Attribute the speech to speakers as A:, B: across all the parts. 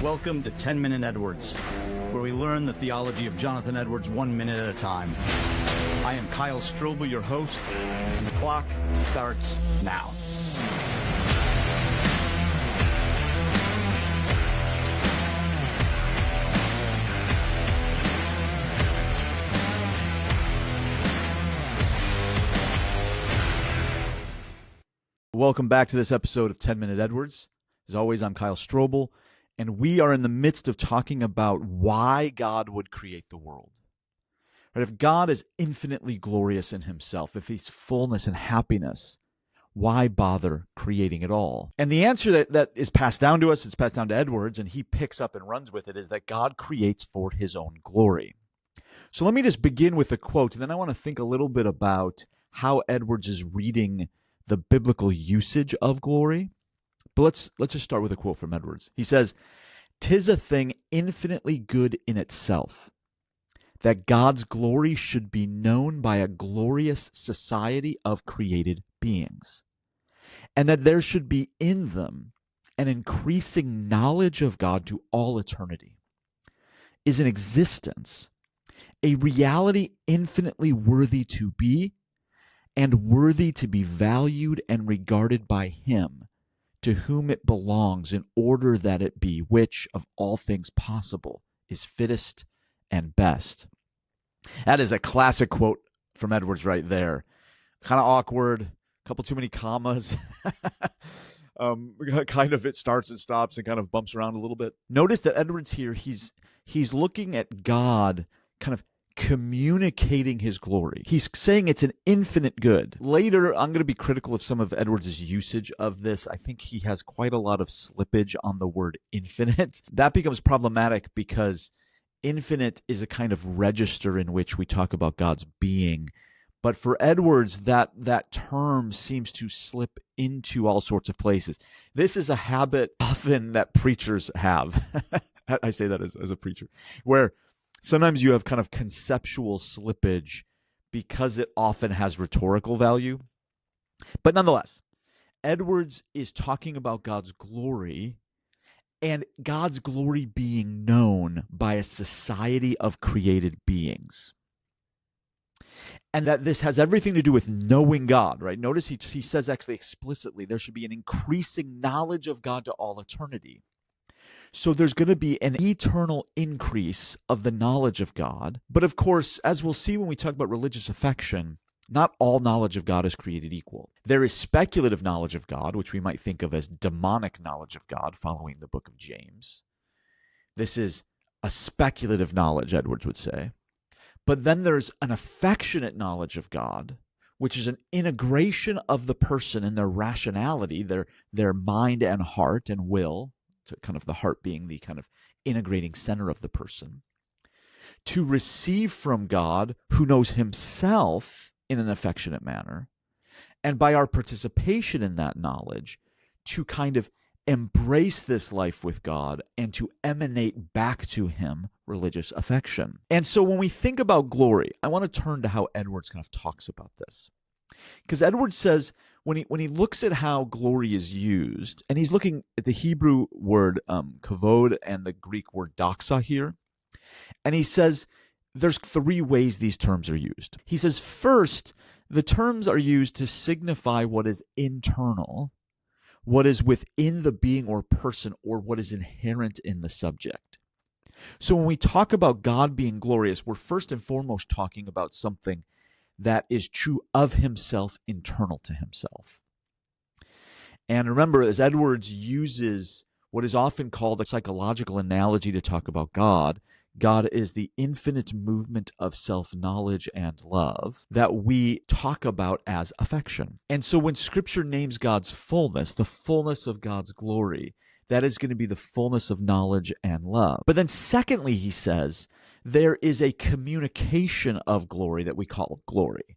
A: Welcome to 10-Minute Edwards, where we learn the theology of Jonathan Edwards 1 minute at a time. I am Kyle Strobel, your host, and the clock starts now. Welcome back to this episode of 10-Minute Edwards. As always, I'm Kyle Strobel, and we are in the midst of talking about why God would create the world. Right? If God is infinitely glorious in himself, if he's fullness and happiness, why bother creating it all? And the answer that is passed down to us, it's passed down to Edwards, and he picks up and runs with it, is that God creates for his own glory. So let me just begin with a quote, and then I want to think a little bit about how Edwards is reading the biblical usage of glory. But let's just start with a quote from Edwards. He says, "'Tis a thing infinitely good in itself, that God's glory should be known by a glorious society of created beings, and that there should be in them an increasing knowledge of God to all eternity, is an existence, a reality infinitely worthy to be, and worthy to be valued and regarded by him, to whom it belongs, in order that it be, which of all things possible is fittest and best." That is a classic quote from Edwards right there. Kind of awkward, a couple too many commas. Kind of it starts and stops and kind of bumps around a little bit. Notice that Edwards here, he's looking at God kind of communicating his glory. He's saying it's an infinite good. Later, I'm going to be critical of some of Edwards' usage of this. I think he has quite a lot of slippage on the word infinite. That becomes problematic because infinite is a kind of register in which we talk about God's being. But for Edwards, that term seems to slip into all sorts of places. This is a habit often that preachers have. I say that as a preacher, where sometimes you have kind of conceptual slippage because it often has rhetorical value. But nonetheless, Edwards is talking about God's glory and God's glory being known by a society of created beings. And that this has everything to do with knowing God, right? Notice he says actually explicitly there should be an increasing knowledge of God to all eternity. So there's going to be an eternal increase of the knowledge of God. But of course, as we'll see when we talk about religious affection, not all knowledge of God is created equal. There is speculative knowledge of God, which we might think of as demonic knowledge of God, following the book of James. This is a speculative knowledge, Edwards would say. But then there's an affectionate knowledge of God, which is an integration of the person and their rationality, their mind and heart and will, to kind of the heart being the kind of integrating center of the person, to receive from God who knows himself in an affectionate manner, and by our participation in that knowledge, to kind of embrace this life with God and to emanate back to him religious affection. And so when we think about glory, I want to turn to how Edwards kind of talks about this. Because Edwards says, when he looks at how glory is used, and he's looking at the Hebrew word kavod and the Greek word doxa here, and he says there's three ways these terms are used. He says, first, the terms are used to signify what is internal, what is within the being or person, or what is inherent in the subject. So when we talk about God being glorious, we're first and foremost talking about something that is true of himself, internal to himself. And remember, as Edwards uses what is often called a psychological analogy to talk about God, God is the infinite movement of self-knowledge and love that we talk about as affection. And so when Scripture names God's fullness, the fullness of God's glory, that is going to be the fullness of knowledge and love. But then secondly, he says, there is a communication of glory that we call glory.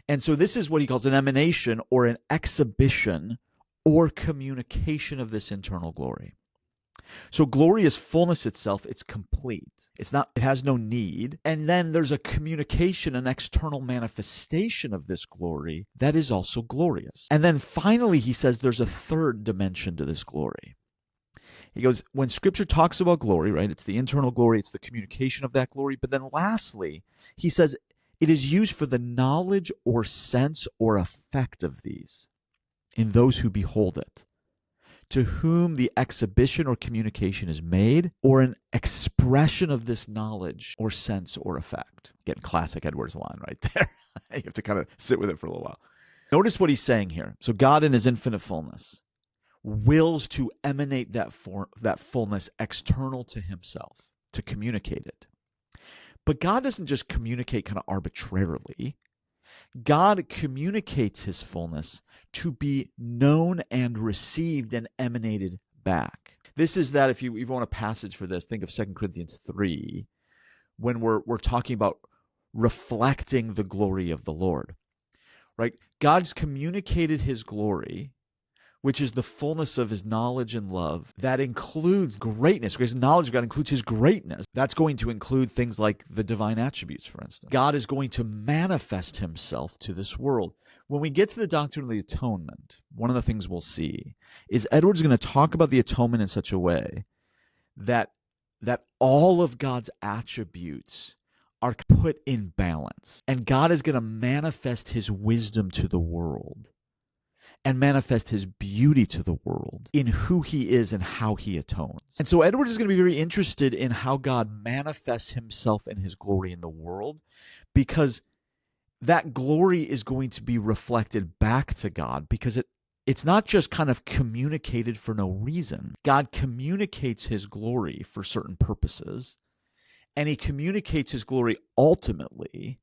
A: And so this is what he calls an emanation or an exhibition or communication of this internal glory. So glory is fullness itself. It's complete. It has no need. And then there's a communication, an external manifestation of this glory that is also glorious. And then finally, he says there's a third dimension to this glory. He goes, when Scripture talks about glory, right, it's the internal glory, it's the communication of that glory. But then lastly, he says it is used for the knowledge or sense or effect of these in those who behold it, to whom the exhibition or communication is made, or an expression of this knowledge or sense or effect. Getting classic Edwards line right there. You have to kind of sit with it for a little while. Notice what he's saying here. So God in his infinite fullness wills to emanate that fullness external to himself, to communicate it. But God doesn't just communicate kind of arbitrarily. God communicates his fullness to be known and received and emanated back. This is that if you want a passage for this, think of 2 Corinthians 3, when we're talking about reflecting the glory of the Lord. Right? God's communicated his glory, which is the fullness of his knowledge and love. That includes greatness, because knowledge of God includes his greatness. That's going to include things like the divine attributes, for instance. God is going to manifest himself to this world. When we get to the doctrine of the atonement, one of the things we'll see is Edwards going to talk about the atonement in such a way that all of God's attributes are put in balance. And God is going to manifest his wisdom to the world and manifest his beauty to the world in who he is and how he atones. And so Edwards is going to be very interested in how God manifests himself and his glory in the world, because that glory is going to be reflected back to God, because it's not just kind of communicated for no reason. God communicates his glory for certain purposes, and he communicates his glory ultimately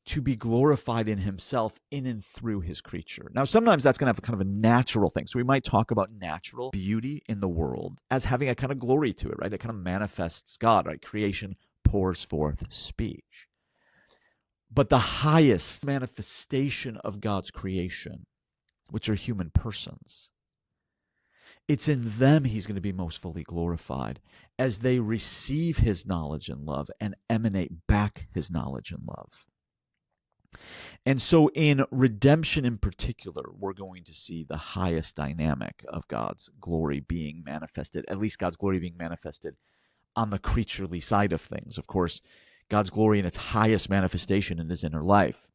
A: to be glorified in himself in and through his creature. Now, sometimes that's going to have a kind of a natural thing. So we might talk about natural beauty in the world as having a kind of glory to it, right? It kind of manifests God, right? Creation pours forth speech. But the highest manifestation of God's creation, which are human persons, it's in them he's going to be most fully glorified as they receive his knowledge and love and emanate back his knowledge and love. And so in redemption in particular, we're going to see the highest dynamic of God's glory being manifested, at least God's glory being manifested on the creaturely side of things. Of course, God's glory in its highest manifestation in his inner life.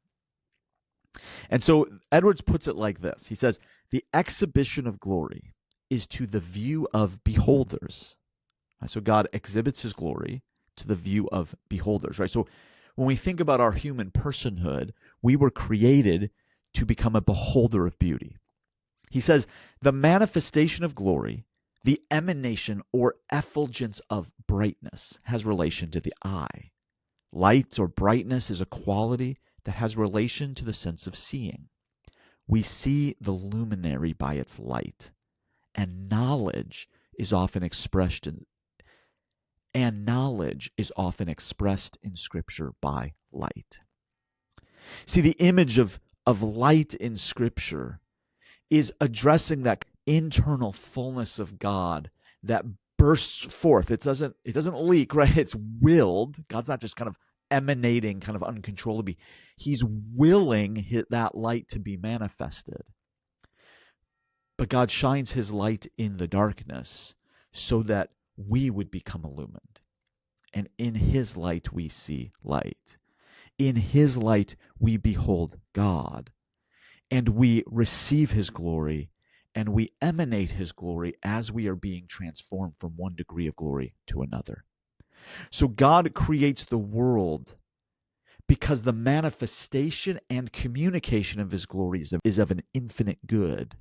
A: And so Edwards puts it like this. He says, the exhibition of glory is to the view of beholders. Right? So God exhibits his glory to the view of beholders. Right? So when we think about our human personhood, we were created to become a beholder of beauty. He says, the manifestation of glory, the emanation or effulgence of brightness, has relation to the eye. Light or brightness is a quality that has relation to the sense of seeing. We see the luminary by its light, and knowledge is often expressed in Scripture by light. See, the image of light in Scripture is addressing that internal fullness of God that bursts forth. It doesn't leak, right? It's willed. God's not just kind of emanating kind of uncontrollably. He's willing that light to be manifested. But God shines his light in the darkness so that we would become illumined. And in his light we see light. In his light we behold God. And we receive his glory, and we emanate his glory as we are being transformed from one degree of glory to another. So God creates the world because the manifestation and communication of his glory is of an infinite good.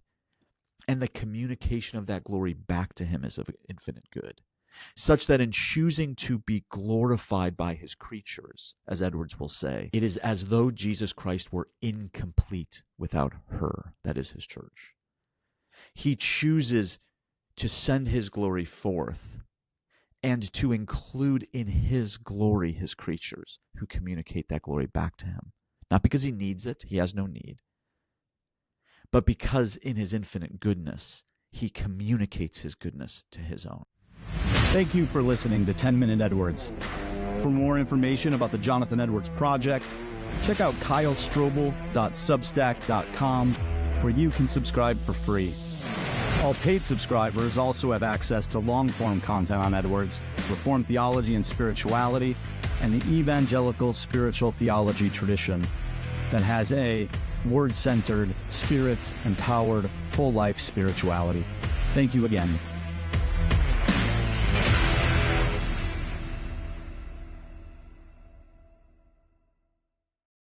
A: And the communication of that glory back to him is of infinite good, such that in choosing to be glorified by his creatures, as Edwards will say, it is as though Jesus Christ were incomplete without her, that is his church. He chooses to send his glory forth and to include in his glory his creatures who communicate that glory back to him. Not because he needs it, he has no need, but because in his infinite goodness, he communicates his goodness to his own.
B: Thank you for listening to 10-Minute Edwards. For more information about the Jonathan Edwards Project, check out kylestrobel.substack.com, where you can subscribe for free. All paid subscribers also have access to long-form content on Edwards, Reformed theology and spirituality, and the evangelical spiritual theology tradition that has a word-centered, spirit-empowered, full-life spirituality. Thank you again.